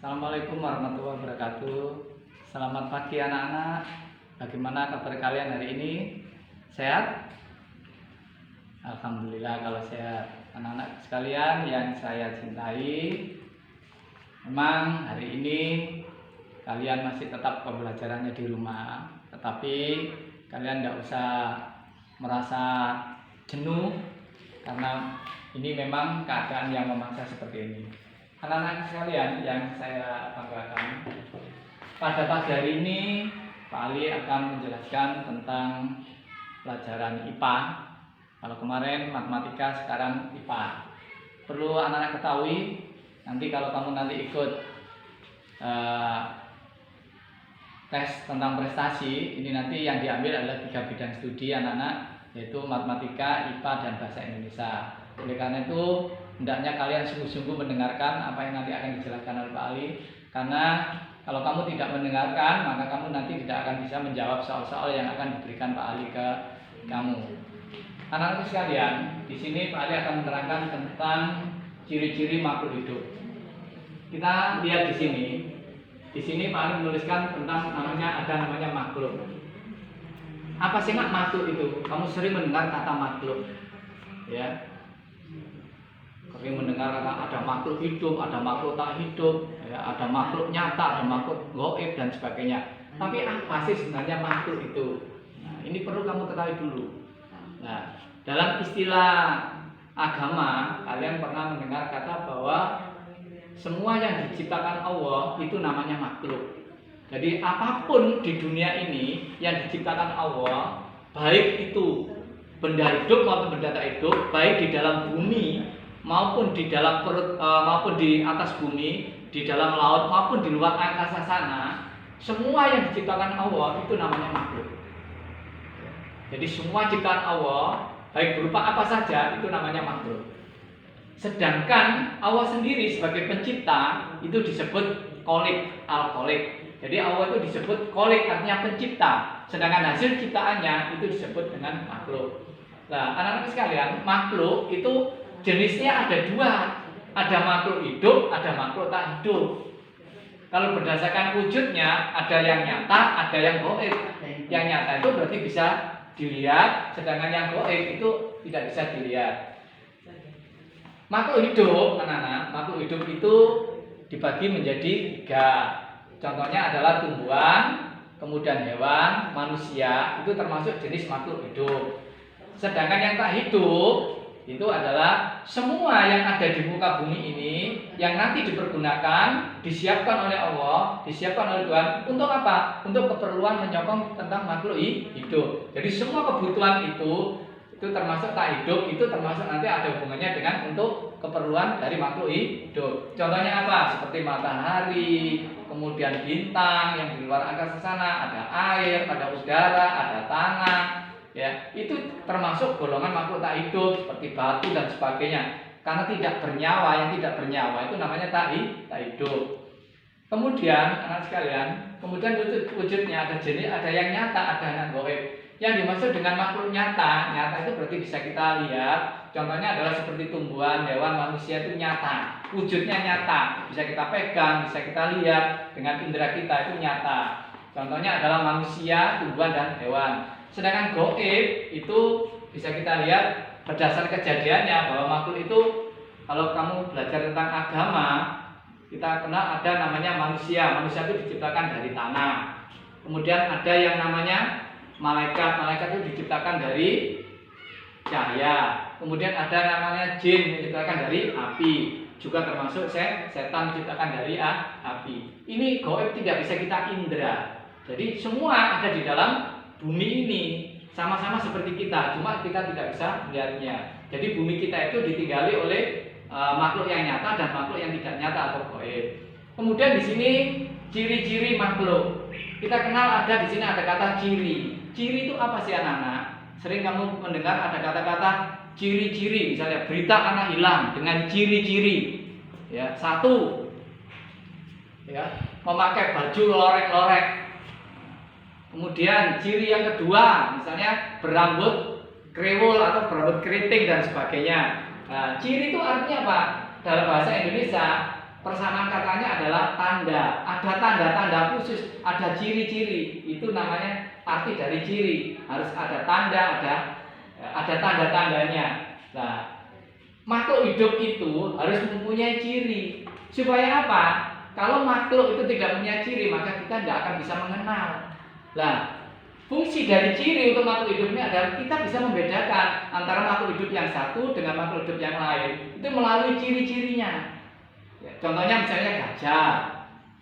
Assalamualaikum warahmatullahi wabarakatuh. Selamat pagi anak-anak. Bagaimana kabar kalian hari ini? Sehat? Alhamdulillah kalau sehat. Anak-anak sekalian yang saya cintai, memang hari ini kalian masih tetap pembelajarannya di rumah, tetapi kalian tidak usah merasa jenuh karena ini memang keadaan yang memaksa seperti ini. Anak-anak sekalian yang saya banggakan, pada pagi hari ini Pak Ali akan menjelaskan tentang pelajaran IPA. Kalau kemarin matematika, sekarang IPA. Perlu anak-anak ketahui, nanti kalau kamu nanti ikut tes tentang prestasi, ini nanti yang diambil adalah 3 bidang studi anak-anak, yaitu matematika, IPA, dan bahasa Indonesia. Oleh karena itu, hendaknya kalian sungguh-sungguh mendengarkan apa yang nanti akan dijelaskan oleh Pak Ali, karena kalau kamu tidak mendengarkan, maka kamu nanti tidak akan bisa menjawab soal-soal yang akan diberikan Pak Ali ke kamu. Anak-anak sekalian, di sini Pak Ali akan menerangkan tentang ciri-ciri makhluk hidup. Kita lihat di sini. Di sini Pak Ali menuliskan tentang ada namanya makhluk. Apa sih makhluk itu? Kamu sering mendengar kata makhluk, ya. Sering mendengar ada makhluk hidup, ada makhluk tak hidup, ya, ada makhluk nyata, ada makhluk gaib dan sebagainya. Tapi apa sih sebenarnya makhluk itu? Nah, ini perlu kamu ketahui dulu. Nah, dalam istilah agama, kalian pernah mendengar kata bahwa semua yang diciptakan Allah itu namanya makhluk. Jadi apapun di dunia ini yang diciptakan Allah, baik itu benda hidup maupun benda tak hidup, baik di dalam bumi maupun di dalam perut, maupun di atas bumi, di dalam laut maupun di luar angkasa sana, semua yang diciptakan Allah itu namanya makhluk. Jadi semua ciptaan Allah, baik berupa apa saja, itu namanya makhluk. Sedangkan Allah sendiri sebagai pencipta itu disebut kholik, al-kholik. Jadi Allah itu disebut kholik, artinya pencipta. Sedangkan hasil ciptaannya itu disebut dengan makhluk. Nah, anak-anak sekalian, makhluk itu jenisnya ada 2. Ada makhluk hidup, ada makhluk tak hidup. Kalau berdasarkan wujudnya, ada yang nyata, ada yang gaib. Yang nyata itu berarti bisa dilihat, sedangkan yang gaib itu tidak bisa dilihat. Makhluk hidup, anak-anak, makhluk hidup itu dibagi menjadi 3. Contohnya adalah tumbuhan, kemudian hewan, manusia, itu termasuk jenis makhluk hidup. Sedangkan yang tak hidup itu adalah semua yang ada di muka bumi ini yang nanti dipergunakan, disiapkan oleh Allah, disiapkan oleh Tuhan untuk apa? Untuk keperluan menyokong tentang makhluk hidup. Jadi semua kebutuhan itu termasuk tak hidup, itu termasuk nanti ada hubungannya dengan untuk keperluan dari makhluk hidup. Contohnya apa? Seperti matahari, kemudian bintang yang di luar angkasa sana, ada air, ada udara, ada tanah. Ya, itu termasuk golongan makhluk tak hidup seperti batu dan sebagainya. Karena tidak bernyawa, yang tidak bernyawa itu namanya tak hidup. Kemudian anak sekalian, kemudian wujudnya ada jenis, ada yang nyata, ada yang gaib. Yang dimaksud dengan makhluk nyata itu berarti bisa kita lihat. Contohnya adalah seperti tumbuhan, hewan, manusia itu nyata, wujudnya nyata, bisa kita pegang, bisa kita lihat dengan indera kita, itu nyata. Contohnya adalah manusia, tumbuhan dan hewan. Sedangkan gaib itu bisa kita lihat berdasar kejadiannya bahwa makhluk itu, kalau kamu belajar tentang agama, kita kenal ada namanya manusia. Manusia itu diciptakan dari tanah. Kemudian ada yang namanya malaikat. Malaikat itu diciptakan dari cahaya. Kemudian ada namanya jin, diciptakan dari api. Juga termasuk setan, diciptakan dari api. Ini gaib tidak bisa kita indera. Jadi semua ada di dalam bumi ini, sama-sama seperti kita, cuma kita tidak bisa melihatnya. Jadi bumi kita itu ditinggali oleh makhluk yang nyata dan makhluk yang tidak nyata atau gaib. Kemudian di sini ciri-ciri makhluk. Kita kenal ada di sini ada kata ciri. Ciri itu apa sih anak-anak? Sering kamu mendengar ada kata-kata ciri-ciri, misalnya berita anak hilang dengan ciri-ciri. Ya, 1. Ya, memakai baju lorek-lorek. Kemudian ciri yang kedua, misalnya berambut krewul atau berambut keriting dan sebagainya. Nah, ciri itu artinya apa? Dalam bahasa Indonesia persamaan katanya adalah tanda. Ada tanda-tanda khusus, ada ciri-ciri. Itu namanya arti dari ciri. Harus ada tanda, ada tanda-tandanya. Nah, makhluk hidup itu harus mempunyai ciri. Supaya apa? Kalau makhluk itu tidak punya ciri, maka kita tidak akan bisa mengenal. Nah, fungsi dari ciri untuk makhluk hidup ini adalah kita bisa membedakan antara makhluk hidup yang satu dengan makhluk hidup yang lain. Itu melalui ciri-cirinya. Ya, contohnya misalnya gajah.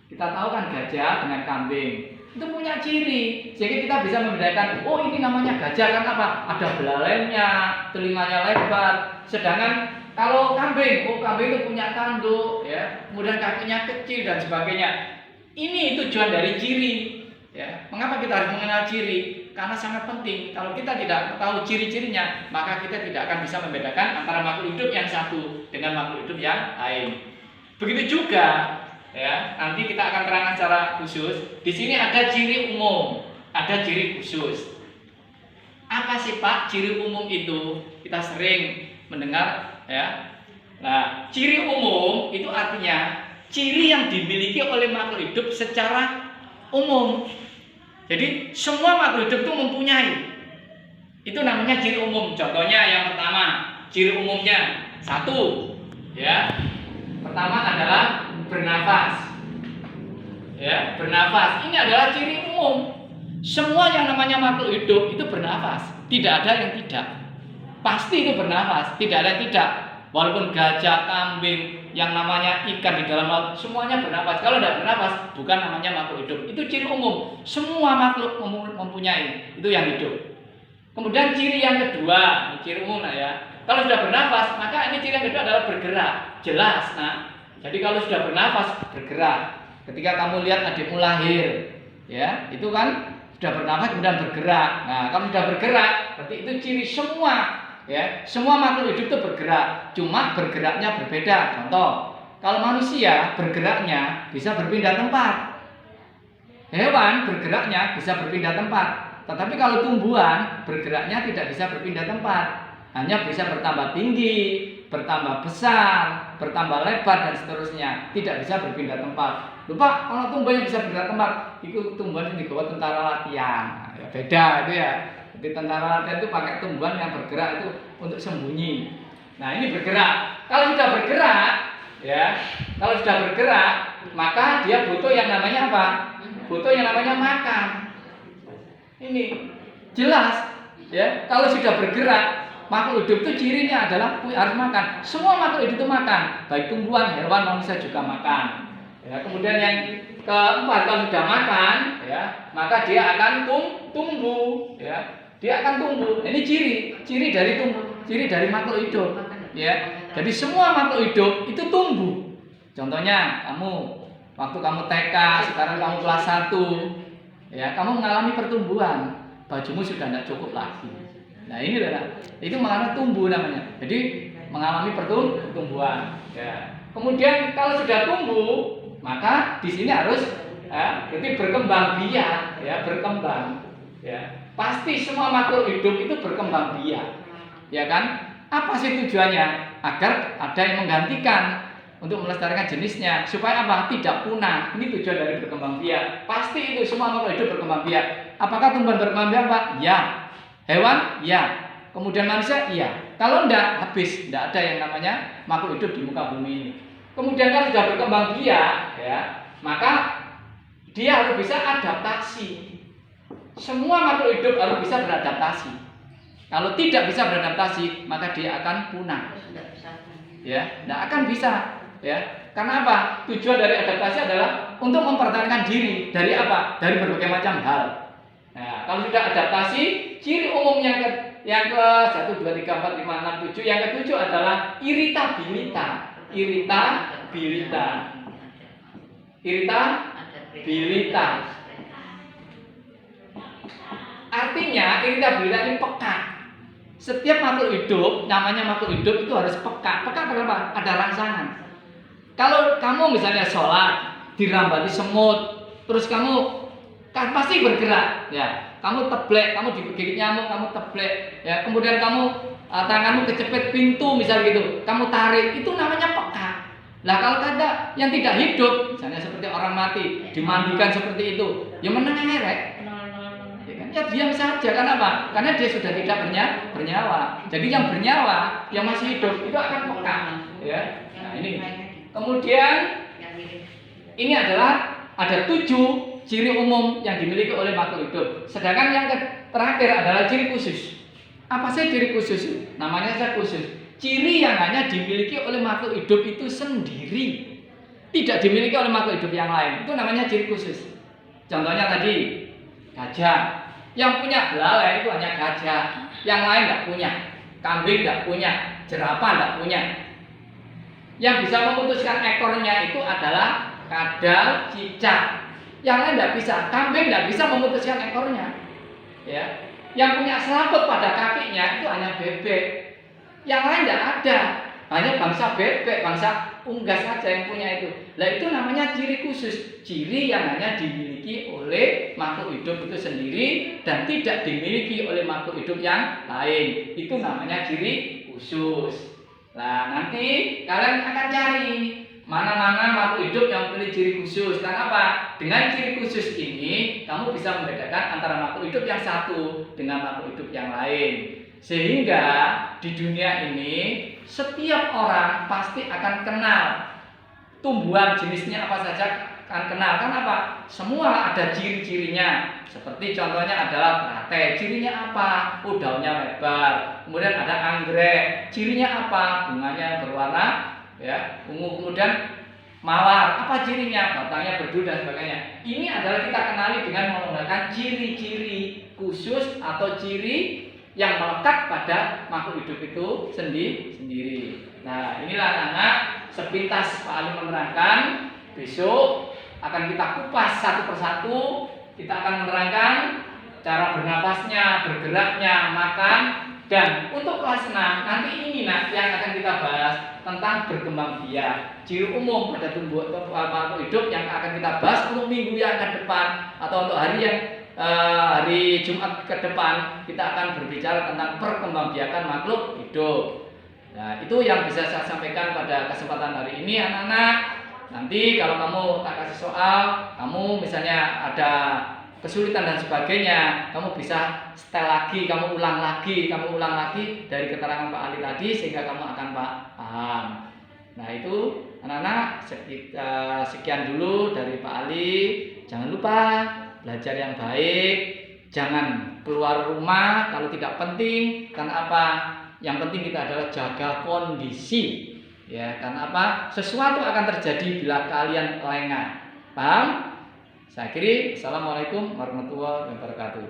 Kita tahu kan gajah dengan kambing itu punya ciri, sehingga kita bisa membedakan. Oh, ini namanya gajah kan apa? Ada belalainya, telinganya lebar. Sedangkan kalau kambing, oh kambing itu punya tanduk, ya, kemudian kakinya kecil dan sebagainya. Ini tujuan dari ciri. Ya, mengapa kita harus mengenal ciri? Karena sangat penting. Kalau kita tidak tahu ciri-cirinya, maka kita tidak akan bisa membedakan antara makhluk hidup yang satu dengan makhluk hidup yang lain. Begitu juga, ya. Nanti kita akan terangkan secara khusus. Di sini ada ciri umum, ada ciri khusus. Apa sih Pak ciri umum itu? Kita sering mendengar, ya. Nah, ciri umum itu artinya ciri yang dimiliki oleh makhluk hidup secara umum. Jadi semua makhluk hidup itu mempunyai. Itu namanya ciri umum. Contohnya yang pertama, ciri umumnya satu, ya. Pertama adalah bernafas. Ya, bernafas. Ini adalah ciri umum. Semua yang namanya makhluk hidup itu bernafas. Tidak ada yang tidak. Pasti itu bernafas. Tidak ada yang tidak. Walaupun gajah, kambing, yang namanya ikan di dalam laut, semuanya bernafas. Kalau tidak bernafas, bukan namanya makhluk hidup. Itu ciri umum. Semua makhluk mempunyai. Itu yang hidup. Kemudian ciri yang kedua, ini ciri umum ya. Kalau sudah bernafas, maka ini ciri yang kedua adalah bergerak. Jelas, nah. Jadi kalau sudah bernafas, bergerak. Ketika kamu lihat adikmu lahir, ya, itu kan sudah bernafas kemudian bergerak. Nah, kalau sudah bergerak, berarti itu ciri semua, ya. Semua makhluk hidup itu bergerak, cuma bergeraknya berbeda. Contoh, kalau manusia bergeraknya bisa berpindah tempat. Hewan bergeraknya bisa berpindah tempat. Tetapi kalau tumbuhan bergeraknya tidak bisa berpindah tempat. Hanya bisa bertambah tinggi, bertambah besar, bertambah lebar dan seterusnya. Tidak bisa berpindah tempat. Lupa, kalau tumbuhan yang bisa berpindah tempat, itu tumbuhan yang dibawa tentara latihan. Nah, ya beda itu ya. Jadi tentara latihan itu pakai tumbuhan yang bergerak itu untuk sembunyi. Nah, ini bergerak. Kalau sudah bergerak, ya, kalau sudah bergerak, maka dia butuh yang namanya apa? Butuh yang namanya makan. Ini jelas, ya. Kalau sudah bergerak, makhluk hidup itu cirinya adalah harus makan. Semua makhluk hidup itu makan, baik tumbuhan, hewan, manusia juga makan. Ya, kemudian yang keempat, kalau sudah makan, ya, maka dia akan tumbuh. Ya, dia akan tumbuh. Ini ciri dari tumbuh, ciri dari makhluk hidup. Ya, jadi semua makhluk hidup itu tumbuh. Contohnya, waktu kamu TK, sekarang kamu kelas 1, ya, kamu mengalami pertumbuhan, bajumu sudah tidak cukup lagi. Nah, ini adalah itu mengalami tumbuh namanya. Jadi mengalami pertumbuhan. Ya. Kemudian kalau sudah tumbuh, maka di sini harus berarti berkembang biak, ya, berkembang. Ya. Pasti semua makhluk hidup itu berkembang biak. Ya kan? Apa sih tujuannya? Agar ada yang menggantikan untuk melestarikan jenisnya supaya apa? Tidak punah. Ini tujuan dari berkembang biak. Pasti itu semua makhluk hidup berkembang biak. Apakah tumbuhan berkembang biak, Pak? Ya. Hewan? Ya. Kemudian manusia? Iya. Kalau enggak, habis. Enggak ada yang namanya makhluk hidup di muka bumi ini. Kemudian kalau sudah berkembang biak, ya, maka dia harus bisa adaptasi. Semua makhluk hidup harus bisa beradaptasi. Kalau tidak bisa beradaptasi, maka dia akan punah. Ya, enggak akan bisa. Ya, karena apa? Tujuan dari adaptasi adalah untuk mempertahankan diri dari apa? Dari berbagai macam hal. Nah, kalau sudah adaptasi, ciri umumnya yang ke 1, 2, 3, 4, 5, 6, 7. Yang ke-7 adalah iritabilitas. Artinya iritabilitas ini peka. Setiap makhluk hidup, namanya makhluk hidup itu harus peka. Peka kenapa? Ada rangsangan. Kalau kamu misalnya sholat, dirambati semut, terus kamu kan pasti bergerak, ya. Kamu teblek, kamu digigit nyamuk, kamu teblek, ya. Kemudian kamu tanganmu kecepet pintu misal gitu, kamu tarik, itu namanya peka. Lah kalau kata yang tidak hidup, misalnya seperti orang mati, dimandikan seperti itu, ya menengerek. Ya kan? Ya diam saja, kenapa? Karena dia sudah tidak bernyawa. Jadi yang bernyawa, yang masih hidup itu akan peka. Ya. Nah ini. Kemudian ini adalah ada 7 ciri umum yang dimiliki oleh makhluk hidup. Sedangkan yang terakhir adalah ciri khusus. Apa sih ciri khusus? Namanya saja khusus. Ciri yang hanya dimiliki oleh makhluk hidup itu sendiri, tidak dimiliki oleh makhluk hidup yang lain. Itu namanya ciri khusus. Contohnya tadi gajah, yang punya belalai itu hanya gajah, yang lain tidak punya. Kambing tidak punya, jerapah tidak punya. Yang bisa memutuskan ekornya itu adalah kadal, cicak. Yang lain tidak bisa. Kambing tidak bisa memutuskan ekornya. Ya. Yang punya selaput pada kakinya itu hanya bebek. Yang lain tidak ada, hanya bangsa bebek, bangsa unggas saja yang punya itu. Nah itu namanya ciri khusus, ciri yang hanya dimiliki oleh makhluk hidup itu sendiri dan tidak dimiliki oleh makhluk hidup yang lain. Itu namanya ciri khusus. Nah nanti kalian akan cari mana-mana makhluk hidup yang memiliki ciri khusus. Dan apa? Dengan ciri khusus ini kamu bisa membedakan antara makhluk hidup yang satu dengan makhluk hidup yang lain. Sehingga di dunia ini setiap orang pasti akan kenal tumbuhan jenisnya apa saja, akan kenal. Kenapa? Semua ada ciri-cirinya. Seperti contohnya adalah teratai, cirinya apa? Daunnya lebar. Kemudian ada anggrek, cirinya apa? Bunganya berwarna ya ungu. Kemudian mawar, apa cirinya? Batangnya berdu dan sebagainya. Ini adalah kita kenali dengan menggunakan ciri-ciri khusus atau ciri yang melekat pada makhluk hidup itu sendiri. Nah, inilah anak-anak sepintas Pak Ali menerangkan. Besok akan kita kupas satu persatu. Kita akan menerangkan cara bernapasnya, bergeraknya, makan, dan untuk kelas 6 nanti ini yang akan kita bahas tentang berkembang biak. Ciri umum pada makhluk hidup yang akan kita bahas untuk minggu yang akan depan atau untuk hari Jumat ke depan kita akan berbicara tentang perkembangbiakan makhluk hidup. Nah, itu yang bisa saya sampaikan pada kesempatan hari ini anak-anak. Nanti kalau kamu tak kasih soal, kamu misalnya ada kesulitan dan sebagainya, kamu bisa setel lagi, kamu ulang lagi dari keterangan Pak Ali tadi sehingga kamu akan paham. Nah, itu anak-anak sekian dulu dari Pak Ali. Jangan lupa belajar yang baik, jangan keluar rumah kalau tidak penting. Karena apa? Yang penting kita adalah jaga kondisi. Ya, karena apa? Sesuatu akan terjadi bila kalian lengah. Paham? Saya akhiri. Assalamualaikum warahmatullahi wabarakatuh.